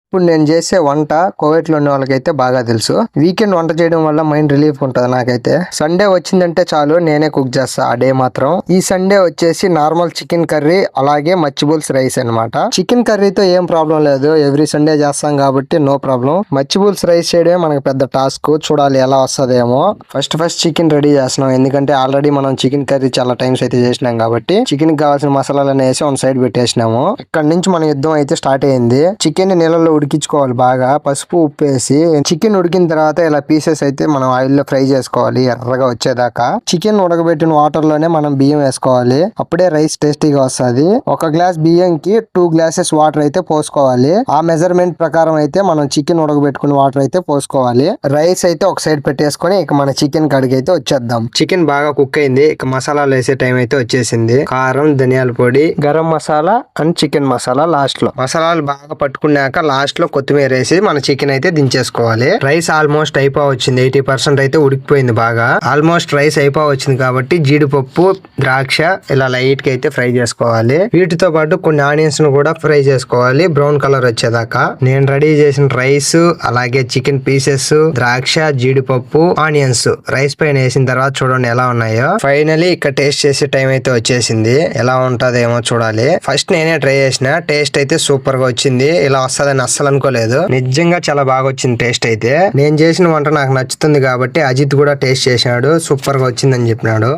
ఇప్పుడు నేను చేసే వంట కోవిడ్లో ఉన్న వాళ్ళకైతే బాగా తెలుసు. వీకెండ్ వంట చేయడం వల్ల మైండ్ రిలీఫ్ ఉంటుంది. నాకైతే సండే వచ్చిందంటే చాలు నేనే కుక్ చేస్తా ఆ డే మాత్రం. ఈ సండే వచ్చేసి నార్మల్ చికెన్ కర్రీ అలాగే మచ్చిబుల్స్ రైస్ అన్నమాట. చికెన్ కర్రీతో ఏం ప్రాబ్లం లేదు, ఎవ్రీ సండే చేస్తాం కాబట్టి నో ప్రాబ్లం. మచ్చిబుల్స్ రైస్ చేయడమే మనకు పెద్ద టాస్క్. చూడాలి ఎలా వస్తుందేమో. ఫస్ట్ చికెన్ రెడీ చేస్తున్నాం, ఎందుకంటే ఆల్రెడీ మనం చికెన్ కర్రీ చాలా టైమ్స్ అయితే చేసినాం కాబట్టి చికెన్ కి కావాల్సిన మసాలాలన్నీ వేసి వన్ సైడ్ పెట్టేసినాము. ఇక్కడ నుంచి మన యుద్ధం అయితే స్టార్ట్ అయింది. చికెన్ నీళ్ళలో ఉడికించుకోవాలి బాగా, పసుపు ఉప్పు వేసి. చికెన్ ఉడికిన తర్వాత ఇలా పీసెస్ అయితే మనం ఆయిల్ లో ఫ్రై చేసుకోవాలి ఎర్రగా వచ్చేదాకా. చికెన్ ఉడకబెట్టిన వాటర్ లోనే మనం బియ్యం వేసుకోవాలి, అప్పుడే రైస్ టేస్టీగా వస్తుంది. ఒక గ్లాస్ బియ్యం కి 2 గ్లాసెస్ వాటర్ అయితే పోసుకోవాలి. ఆ మెజర్మెంట్ ప్రకారం అయితే మనం చికెన్ ఉడకబెట్టుకున్న వాటర్ అయితే పోసుకోవాలి. రైస్ అయితే ఒక సైడ్ పెట్టేసుకొని ఇక మన చికెన్ కడిగి అయితే వచ్చేద్దాం. చికెన్ బాగా కుక్ అయింది, ఇక మసాలాలు వేసే టైం అయితే వచ్చేసింది. కారం, ధనియాల పొడి, garam masala and chicken masala last లో. మసాలాలు బాగా పట్టుకున్నాక లాస్ట్ లో కొత్తిమీర వేసి మన చికెన్ అయితే దించేసుకోవాలి. రైస్ ఆల్మోస్ట్ అయిపోవచ్చింది, 80% అయితే ఉడికిపోయింది బాగా. ఆల్మోస్ట్ రైస్ అయిపోవచ్చింది కాబట్టి జీడిపప్పు, ద్రాక్ష ఇలా లైట్ గా అయితే ఫ్రై చేసుకోవాలి. వీటితో పాటు కొన్ని ఆనియన్స్ ను కూడా ఫ్రై చేసుకోవాలి బ్రౌన్ కలర్ వచ్చేదాకా. నేను రెడీ చేసిన రైస్ అలాగే చికెన్ పీసెస్, ద్రాక్ష, జీడిపప్పు, ఆనియన్స్ రైస్ పైన వేసిన తర్వాత చూడండి ఎలా ఉన్నాయో. ఫైనలీ ఇక్కడ టేస్ట్ చేసే టైం అయితే వచ్చేసింది. ఎలా ఉంటదేమో చూడాలి. ఫస్ట్ నేనే ట్రై చేసిన, టేస్ట్ అయితే సూపర్ గా వచ్చింది. ఇలా వస్తుందని అస్సలు అనుకోలేదు. నిజంగా చాలా బాగా వచ్చింది టేస్ట్ అయితే. నేను చేసిన వంట నాకు నచ్చుతుంది కాబట్టి అజిత్ కూడా టేస్ట్ చేసినాడు, సూపర్ గా వచ్చిందని చెప్పినాడు.